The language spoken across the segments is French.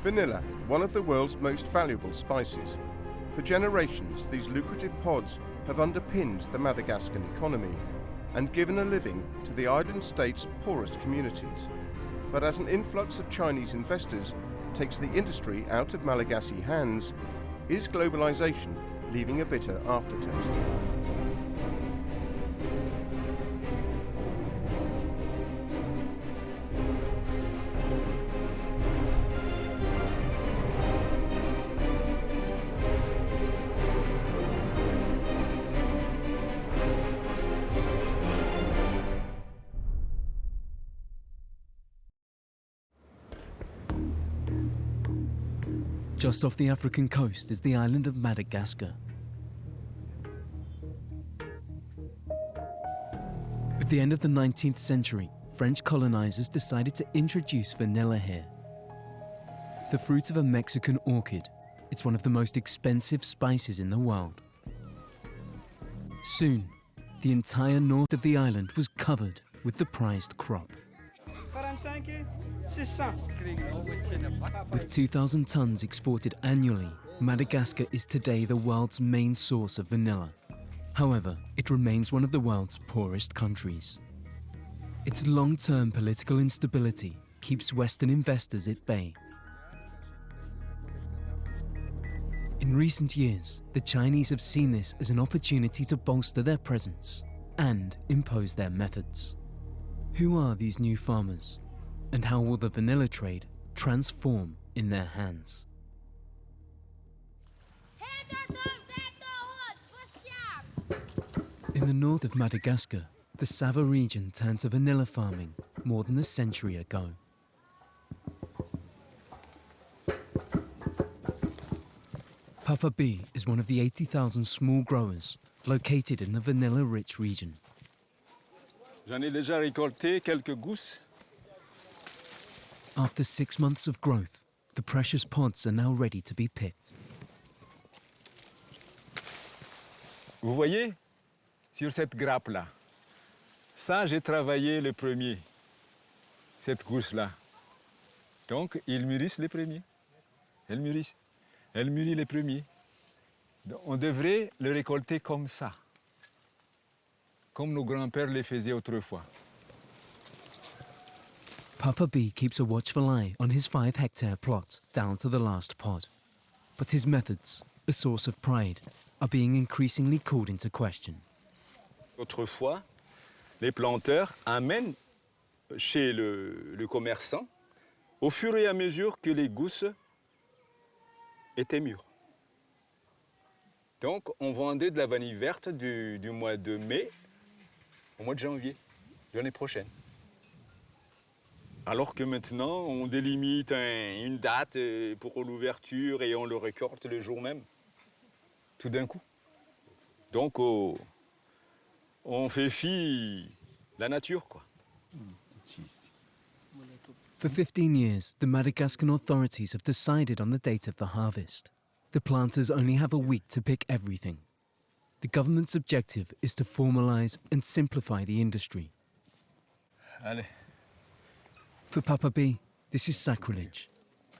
Vanilla, one of the world's most valuable spices. For generations, these lucrative pods have underpinned the Madagascan economy and given a living to the island state's poorest communities. But as an influx of Chinese investors takes the industry out of Malagasy hands, is globalization leaving a bitter aftertaste? Just off the African coast is the island of Madagascar. At the end of the 19th century, French colonizers decided to introduce vanilla here. The fruit of a Mexican orchid, it's one of the most expensive spices in the world. Soon, the entire north of the island was covered with the prized crop. With 2,000 tons exported annually, Madagascar is today the world's main source of vanilla. However, it remains one of the world's poorest countries. Its long-term political instability keeps Western investors at bay. In recent years, the Chinese have seen this as an opportunity to bolster their presence and impose their methods. Who are these new farmers? And how will the vanilla trade transform in their hands? In the north of Madagascar, the Sava region turned to vanilla farming more than a century ago. Papa B is one of the 80,000 small growers located in the vanilla-rich region. J'en ai déjà récolté quelques gousses. After 6 months of growth, the precious pods are now ready to be picked. Vous voyez, sur cette grappe-là, ça j'ai travaillé le premier, cette gousse-là. Donc, ils mûrissent les premiers. Elles mûrissent. Elles mûrissent les premiers. Donc, on devrait le récolter comme ça, comme nos grands-pères les faisaient autrefois. Papa B keeps a watchful eye on his 5-hectare plot down to the last pod. But his methods, a source of pride, are being increasingly called into question. Autrefois, les planteurs amènent chez le commerçant au fur et à mesure que les gousses étaient mûres. Donc, on vendait de la vanille verte du mois de mai au mois de janvier, de l'année prochaine. Alors que maintenant, on délimite une date pour l'ouverture et on le récolte le jour même, tout d'un coup. Donc, on fait fi la nature, quoi. For 15 years, the Madagascan authorities have decided on the date of the harvest. The planters only have a week to pick everything. The government's objective is to formalize and simplify the industry. Allez. For Papa B, this is sacrilege.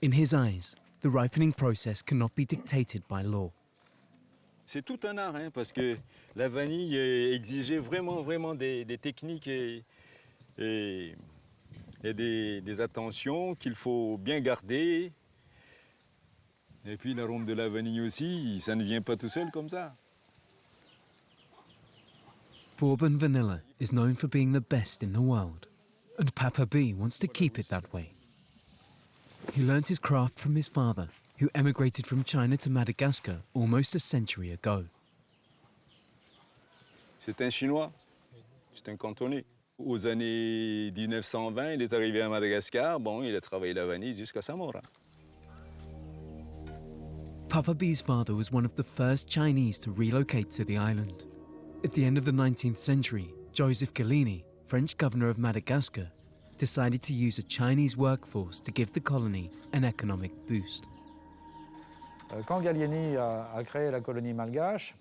In his eyes, the ripening process cannot be dictated by law. C'est tout un art, hein, parce que la vanille exigeait vraiment des techniques et des attentions qu'il faut bien garder. Et puis l'arôme de la vanille aussi, ça ne vient pas tout seul comme ça. Bourbon vanilla is known for being the best in the world, and Papa B wants to keep it that way. He learnt his craft from his father, who emigrated from China to Madagascar almost a century ago. C'est un Chinois, c'est un cantonais. Aux années 1920, il est arrivé à Madagascar. Bon, il a travaillé la vanille jusqu'à sa mort. Papa B's father was one of the first Chinese to relocate to the island. At the end of the 19th century, Joseph Galini, French governor of Madagascar, decided to use a Chinese workforce to give the colony an economic boost. Quand Gallieni a créé la colonie malgache,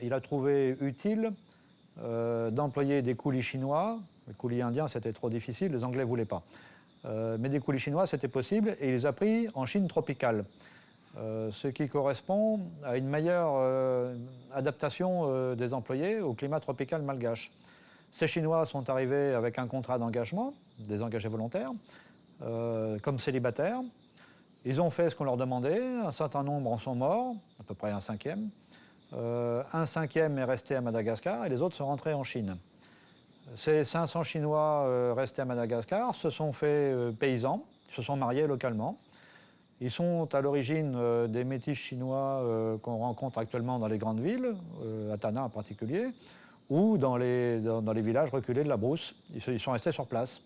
il a trouvé utile d'employer des coulis chinois. Les coulis indiens, c'était trop difficile, les Anglais ne voulaient pas. Mais des coulis chinois, c'était possible et il les a pris en Chine tropicale. Ce qui correspond à une meilleure adaptation des employés au climat tropical malgache. Ces Chinois sont arrivés avec un contrat d'engagement, des engagés volontaires, comme célibataires. Ils ont fait ce qu'on leur demandait, un certain nombre en sont morts, à peu près un cinquième. Un cinquième est resté à Madagascar et les autres sont rentrés en Chine. Ces 500 Chinois restés à Madagascar se sont faits paysans, se sont mariés localement. Ils sont à l'origine des métis chinois qu'on rencontre actuellement dans les grandes villes, à Tana en particulier, ou dans les villages reculés de la brousse. Ils sont restés sur place.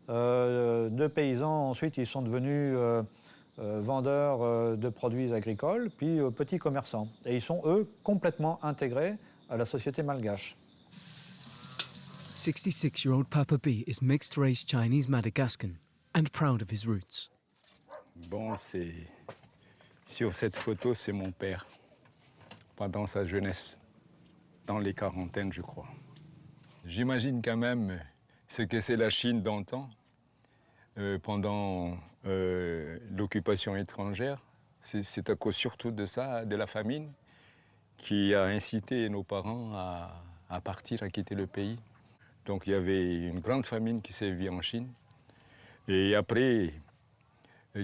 De paysans, ensuite, ils sont devenus vendeurs de produits agricoles, puis petits commerçants. Et ils sont, eux, complètement intégrés à la société malgache. 66-year-old Papa B is mixed-race Chinese Madagascan and proud of his roots. Bon, sur cette photo, c'est mon père, pendant sa jeunesse, dans les quarantaines, je crois. J'imagine quand même ce que c'est la Chine d'antan, pendant l'occupation étrangère. C'est à cause surtout de ça, de la famine, qui a incité nos parents à partir, à quitter le pays. Donc il y avait une grande famine qui s'est vue en Chine. Et après,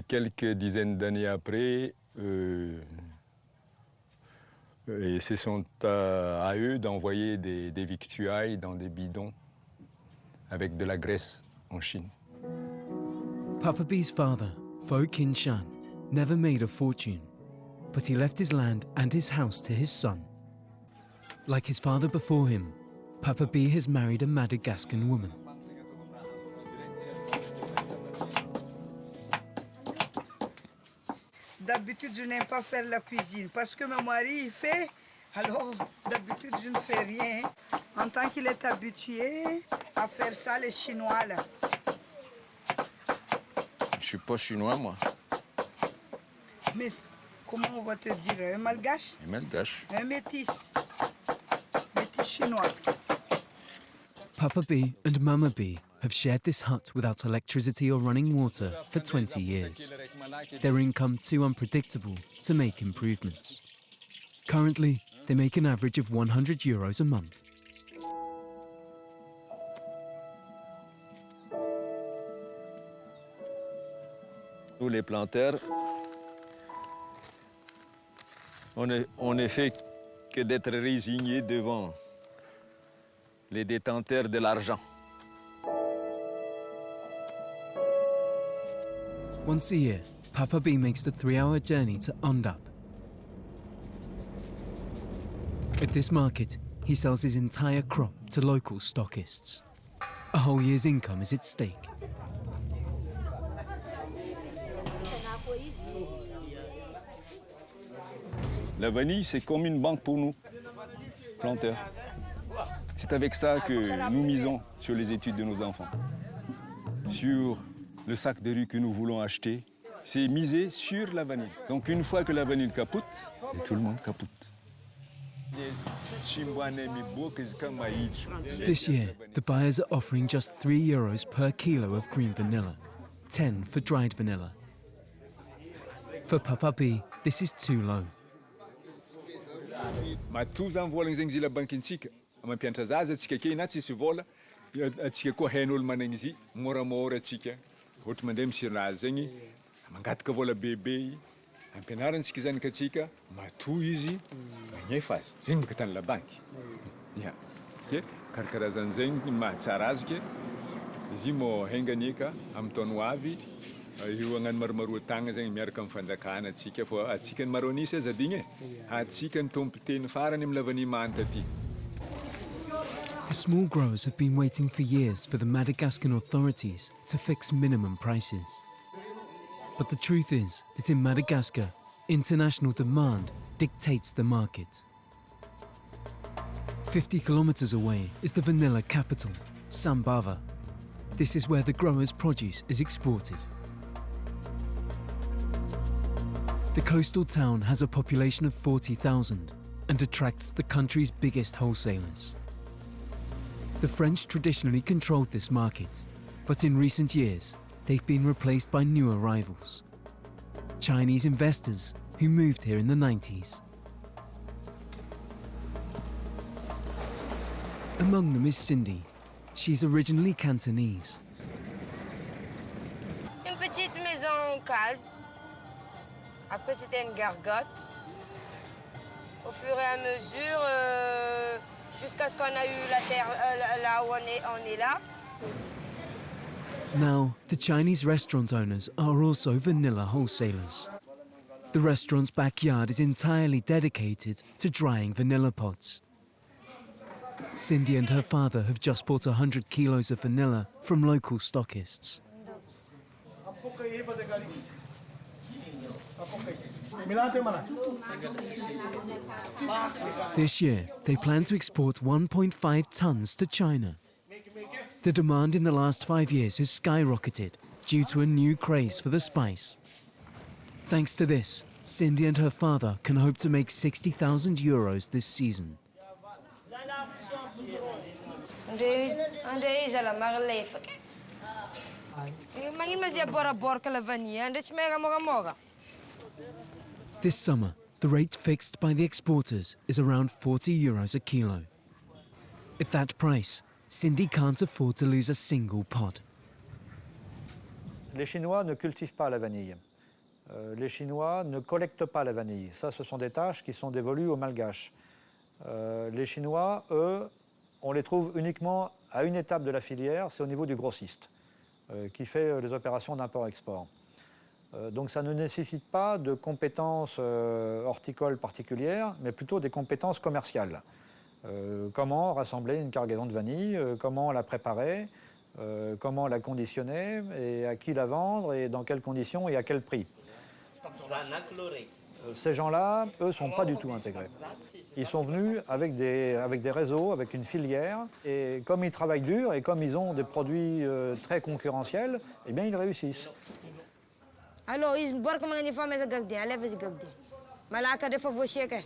quelques dizaines d'années après, et ce sont à eux d'envoyer des victuailles dans des bidons avec de la graisse en Chine. Papa B's father, Fo Kin Shan, never made a fortune, but he left his land and his house to his son. Like his father before him, Papa B has married a Madagascan woman. D'habitude, je n'aime pas faire la cuisine parce que mon mari fait. Alors, d'habitude, je ne fais rien. En tant qu'il est habitué à faire ça, les Chinois, là. Je suis pas chinois, moi. Mais comment on va te dire? Un malgache? Un malgache. Un métis. Métis chinois. Papa B and Mama B have shared this hut without electricity or running water for 20 years. Their income too unpredictable to make improvements. Currently, they make an average of €100 a month. Nous, les planteurs, on ne fait que d'être résignés devant les détenteurs de l'argent. Once a year, Papa B makes the 3-hour journey to Ondap. At this market, he sells his entire crop to local stockists. A whole year's income is at stake. La vanille, c'est comme une banque pour nous, planteurs. C'est avec ça que nous misons sur les études de nos enfants. Sur le sac de riz que nous voulons acheter, c'est miser sur la vanille. Donc une fois que la vanille capote, et tout le monde capote. This year, the buyers are offering just €3 per kilo of green vanilla, 10 for dried vanilla. For Papa B, this is too low. Matozany vola zegny izy la bankintsika mampianatra zaza atsika ke na tsisy vola atsika koa hain'olo managny izy moramora atsika ohatra mandeha misirazy zegny mangataka vola bebe ampianarantsika zanakatsika matoy izy magnefa azy zegny baka tany la banky ya ke karakarazan'zegny mahatsara azy ke izy mo henganieka amin'ny taona ho avy io agnano maromaroa tagna zegny miaraka amin'ny fanjakana atsika fa atsika ny maronisy aza digny atsika ny tompo teny farany amin'ny lavany manta aty. The small growers have been waiting for years for the Madagascan authorities to fix minimum prices. But the truth is that in Madagascar, international demand dictates the market. 50 kilometers away is the vanilla capital, Sambava. This is where the growers' produce is exported. The coastal town has a population of 40,000 and attracts the country's biggest wholesalers. The French traditionally controlled this market, But in recent years, they've been replaced by new arrivals. Chinese investors who moved here in the 90s. Among them is Cindy. She's originally Cantonese. Une petite maison en case. Après, c'était une gargote. Au fur et à mesure, jusqu'à ce qu'on a eu la terre là où on est là. Now, the Chinese restaurant owners are also vanilla wholesalers. The restaurant's backyard is entirely dedicated to drying vanilla pods. Cindy and her father have just bought 100 kilos of vanilla from local stockists. This year, they plan to export 1.5 tons to China. The demand in the last 5 years has skyrocketed due to a new craze for the spice. Thanks to this, Cindy and her father can hope to make 60,000 euros this season. This summer, the rate fixed by the exporters is around 40 euros a kilo. At that price, Cindy can't afford to lose a single pod. Les Chinois ne cultivent pas la vanille. Les Chinois ne collectent pas la vanille. Ça, ce sont des tâches qui sont dévolues aux Malgaches. Les Chinois, eux, on les trouve uniquement à une étape de la filière, c'est au niveau du grossiste, qui fait les opérations d'import-export. Donc ça ne nécessite pas de compétences horticoles particulières, mais plutôt des compétences commerciales. Comment rassembler une cargaison de vanille, comment la préparer, comment la conditionner, et à qui la vendre, et dans quelles conditions et à quel prix. Ces gens-là, eux, ne sont pas du tout intégrés. Ils sont venus avec des réseaux, avec une filière, et comme ils travaillent dur et comme ils ont des produits très concurrentiels, eh bien, ils réussissent. Alors, ils boivent comme une femme, ils gagdent, allez, vas-y, gagdent. Malaka de favor cheke.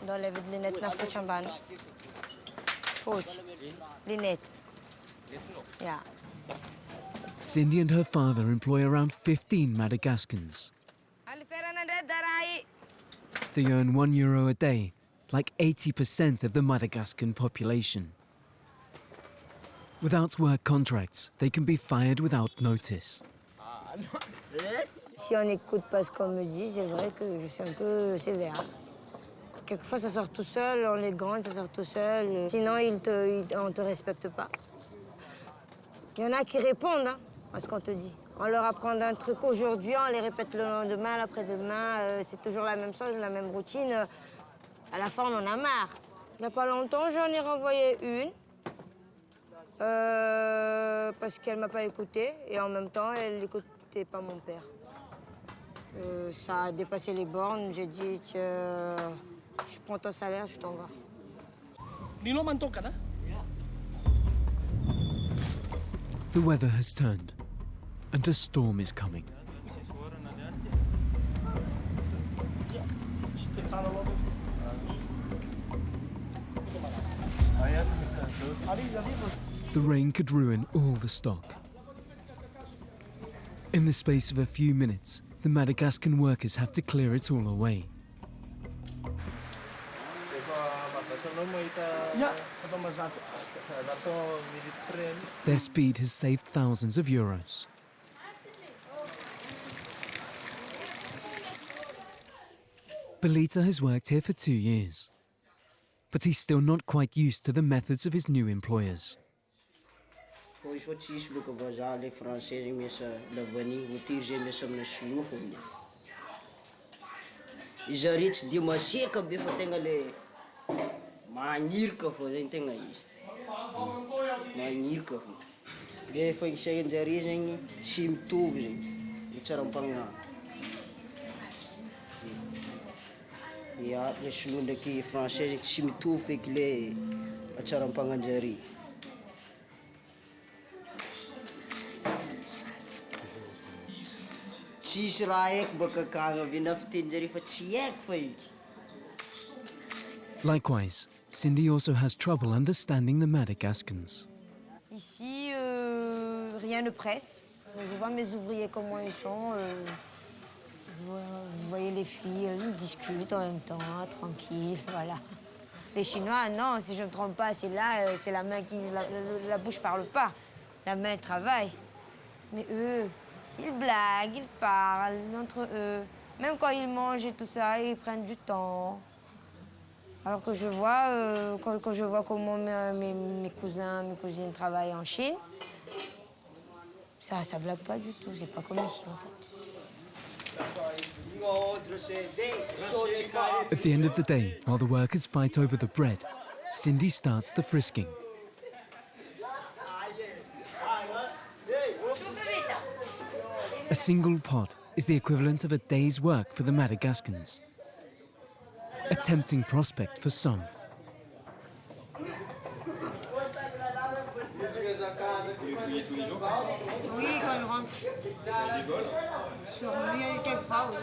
Dans les lunettes, na faut chambano. Faut. Lunettes. Yeah. Cindy and her father employ around 15 Madagascans. They earn €1 a day, like 80% of the Madagascan population. Without work contracts, they can be fired without notice. Si on n'écoute pas ce qu'on me dit, c'est vrai que je suis un peu sévère. Quelquefois, ça sort tout seul, on les gagne, ça sort tout seul. Sinon, on ne te respecte pas. Il y en a qui répondent à ce qu'on te dit. On leur apprend un truc aujourd'hui, on les répète le lendemain, l'après-demain. C'est toujours la même chose, la même routine. À la fin, on en a marre. Il n'y a pas longtemps, j'en ai renvoyé une. Parce qu'elle ne m'a pas écoutée. Et en même temps, elle n'écoutait pas mon père. Ça a dépassé les bornes. J'ai dit, je prends ton salaire, je t'en vas. The weather has turned, and a storm is coming. The rain could ruin all the stock. In the space of a few minutes, the Madagascan workers have to clear it all away. Their speed has saved thousands of euros. Belita has worked here for 2 years, but he's still not quite used to the methods of his new employers. Manirka fo zegny tegna izy. Manirka fo. Ge fa isaign-jare zegny tsy mitovy zegny. Ny tsara ampagnano. Ya, le sinoa ndraiky français zegny tsy mitovy feky le atsara ampagnanjare. Tsisy raha haiko baka akagny avy na fiteninjare fa tsy haiko fa iky. Likewise, Cindy also has trouble understanding the Madagascans. Ici, rien ne presse. Je vois mes ouvriers comment ils sont. Vous voyez les filles, elles discutent en même temps, tranquilles, voilà. Les Chinois, non, si je ne me trompe pas, c'est là, c'est la main qui... La bouche parle pas, la main travaille. Mais eux, ils blaguent, ils parlent entre eux. Même quand ils mangent et tout ça, ils prennent du temps. Alors que je vois, quand je vois comment mes cousins, mes cousines travaillent en Chine, ça blague pas du tout, c'est pas comme ici en fait. At the end of the day, while the workers fight over the bread, Cindy starts the frisking. A single pod is the equivalent of a day's work for the Madagascans. A tempting prospect for some. Oui, quand je rentre. Sur lui, quelques fois, oui.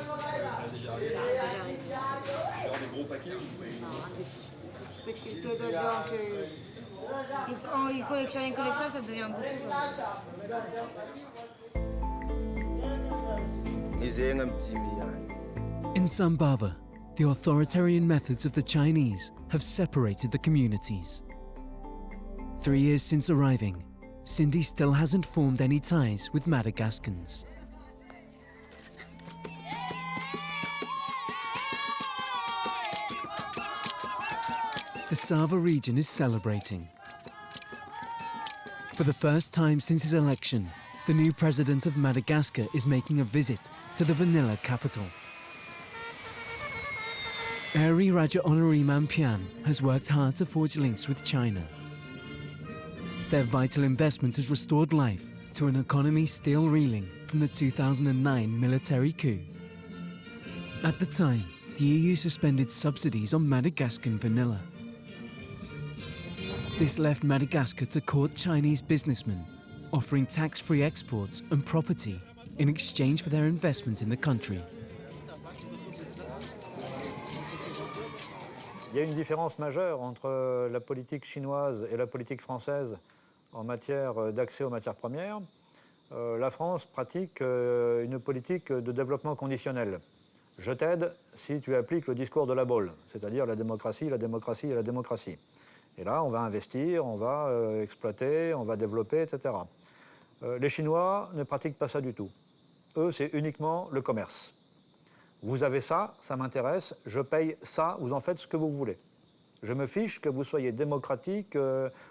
Ça déjà arrivé. Des gros paquets ou des petits. Donc, il collectionne, ça devient beaucoup. In Sambava, the authoritarian methods of the Chinese have separated the communities. 3 years since arriving, Cindy still hasn't formed any ties with Madagascans. The Sava region is celebrating. For the first time since his election, the new president of Madagascar is making a visit to the vanilla capital. Eri Rajaonarimampian has worked hard to forge links with China. Their vital investment has restored life to an economy still reeling from the 2009 military coup. At the time, the EU suspended subsidies on Madagascan vanilla. This left Madagascar to court Chinese businessmen, offering tax-free exports and property in exchange for their investment in the country. Il y a une différence majeure entre la politique chinoise et la politique française en matière d'accès aux matières premières. La France pratique une politique de développement conditionnel. Je t'aide si tu appliques le discours de la Baule, c'est-à-dire la démocratie, la démocratie et la démocratie. Et là, on va investir, on va exploiter, on va développer, etc. Les Chinois ne pratiquent pas ça du tout. Eux, c'est uniquement le commerce. Vous avez ça, ça m'intéresse, je paye ça, vous en faites ce que vous voulez. Je me fiche que vous soyez démocratique,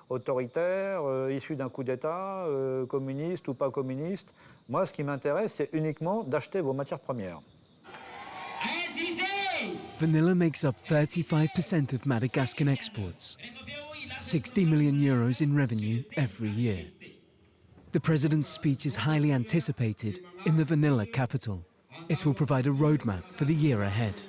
autoritaire, issu d'un coup d'État, communiste ou pas communiste. Moi, ce qui m'intéresse, c'est uniquement d'acheter vos matières premières. Vanilla makes up 35% of Madagascan exports, 60 million euros in revenue every year. The president's speech is highly anticipated in the vanilla capital. It will provide a roadmap for the year ahead.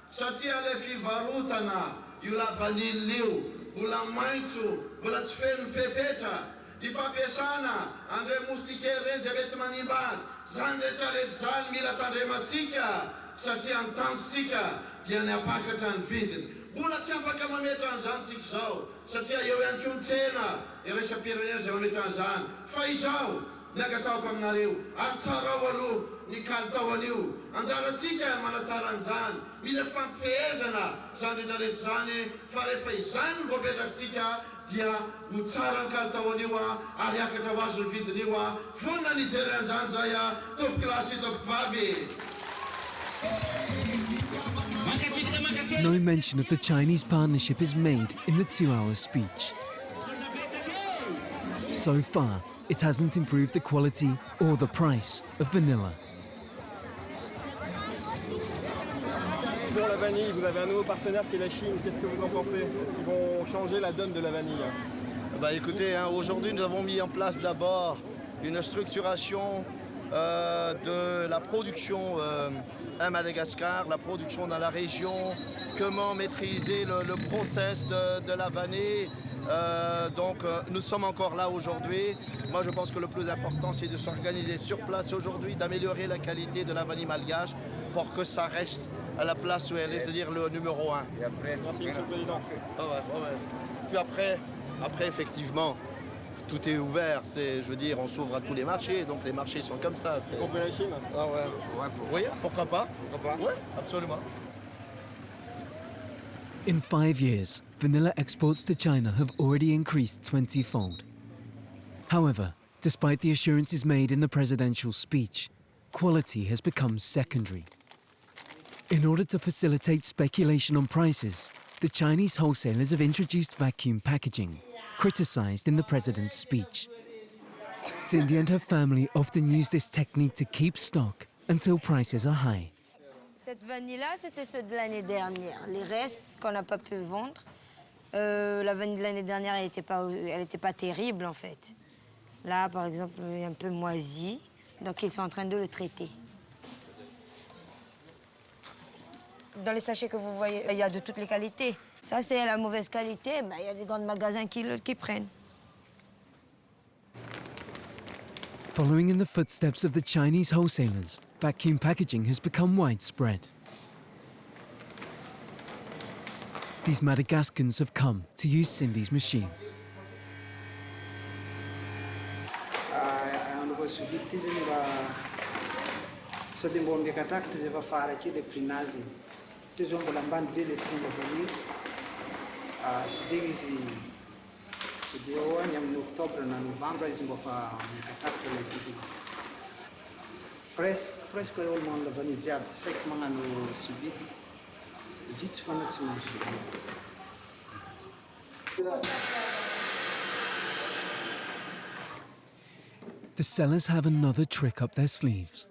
Satria le fivarutana, iula vanilliu, ula maitsu, ula tsy feno fepetra, ny fampiasana andre moustiquaire reny zay mety manimba azy, zany rehetra rehetra zany mila tandrematsika, satria ny tanjotsika dia ny apakatra ny vidiny. Mbola tsy afaka mametra an'izany tsika zao, satria eo ihany koa ny tsena, iresa-pirenena zay mametra an'izany. Fa izao, miaka ataoko aminareo, atsarao aloha ny kalitao an'io. Anjaratsika manatsara an'izany, mila fampifehezana zany rehetrarehetra zany, fa rehefa izany no voapetraksika dia ho tsara ny kalitao an'io ary akatra ho azo ny vidiny io vonona nijery an'izany zay tompoko kilasy tompoko vavy. No mention of the Chinese partnership is made in the 2-hour speech. So far, it hasn't improved the quality or the price of vanilla. Pour la vanille, vous avez un nouveau partenaire qui est la Chine. Qu'est-ce que vous en pensez? Est-ce qu'ils vont changer la donne de la vanille? Écoutez, aujourd'hui nous avons mis en place d'abord une structuration de la production à Madagascar, la production dans la région, comment maîtriser le process de la vanille. Donc nous sommes encore là aujourd'hui. Moi je pense que le plus important c'est de s'organiser sur place aujourd'hui, d'améliorer la qualité de la vanille malgache pour que ça reste à la place où elle est, c'est-à-dire le numéro 1. Merci, Monsieur le Président. Puis après effectivement, tout est ouvert, je veux dire, on s'ouvre à tous les marchés, donc les marchés sont comme ça. Y compris la Chine. Ah ouais. Oui, pourquoi pas? Oui, absolument. In 5 years, vanilla exports to China have already increased 20-fold. However, despite the assurances made in the presidential speech, quality has become secondary. In order to facilitate speculation on prices, the Chinese wholesalers have introduced vacuum packaging, criticized in the president's speech. Cindy and her family often use this technique to keep stock until prices are high. Cette vanille-là, c'était ceux de l'année dernière. Les restes qu'on n'a pas pu vendre, la vanille de l'année dernière, elle n'était pas terrible, en fait. Là, par exemple, elle est un peu moisie, donc ils sont en train de le traiter. Dans les sachets que vous voyez, il y a de toutes les qualités. Ça, c'est la mauvaise qualité, il y a des grands magasins qui prennent. Following in the footsteps of the Chinese wholesalers, vacuum packaging has become widespread. These Madagascans have come to use Cindy's machine. Sao dia mbola miakatrakotra izy efa afara kely prix-nazy. Satria zao mbola ambany be le prix-mba vanille. Sao dia izy sao dia eo any amin'ny octobre na novembre izy mbo fa miakatrakotra le vidiny. Presque eo magnano vanille jiaby, saiko magnano sous-vide. Vitsy foana tsy magnano sous-vide. The sellers have another trick up their sleeves.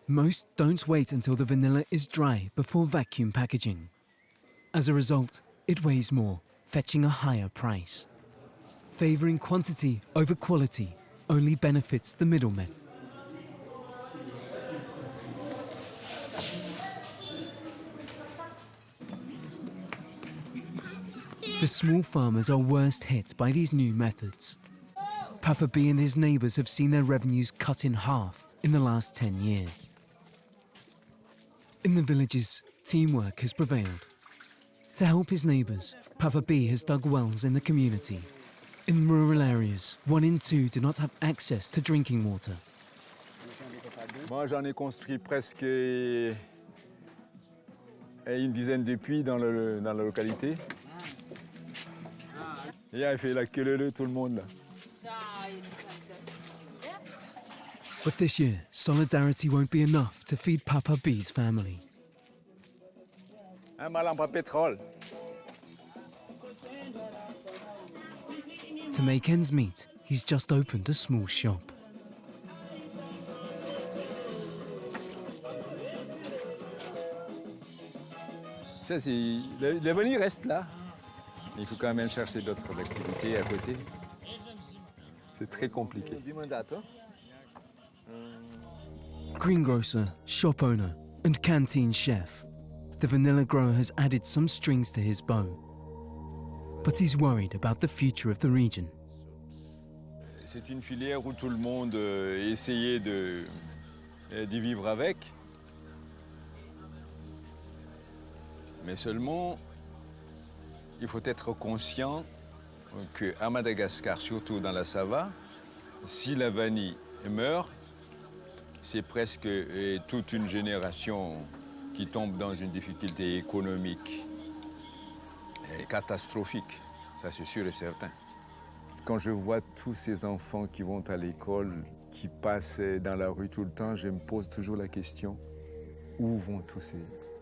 Most don't wait until the vanilla is dry before vacuum packaging. As a result, it weighs more, fetching a higher price. Favoring quantity over quality only benefits the middlemen. The small farmers are worst hit by these new methods. Papa B and his neighbours have seen their revenues cut in half in the last 10 years. In the villages, teamwork has prevailed. To help his neighbours, Papa B has dug wells in the community. In rural areas, 1 in 2 do not have access to drinking water. Moi, j'en ai construit presque une dizaine de puits dans la localité. Et il a fait la queue tout le monde là. But this year, solidarity won't be enough to feed Papa B's family. Ma lampe à pétrole. To make ends meet, he's just opened a small shop. Ça, c'est... La vanille reste là. Il faut quand même chercher d'autres activités à côté. C'est très compliqué. Greengrocer, shop owner, and canteen chef, the vanilla grower has added some strings to his bow. But he's worried about the future of the region. C'est une filière où tout le monde essayait d'y vivre avec. Mais seulement, il faut être conscient qu'à Madagascar, surtout dans la Sava, si la vanille meurt, c'est presque toute une génération qui tombe dans une difficulté économique catastrophique. Ça, c'est sûr et certain. Quand je vois tous ces enfants qui vont à l'école, qui passent dans la rue tout le temps, je me pose toujours la question, où vont tous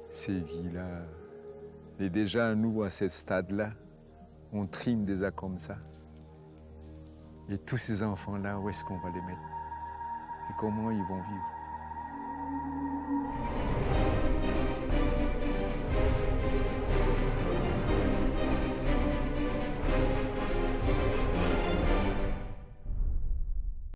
ces vies-là? Et déjà, nous, à ce stade-là, on trime déjà comme ça. Et tous ces enfants-là, où est-ce qu'on va les mettre? Et comment ils vont vivre?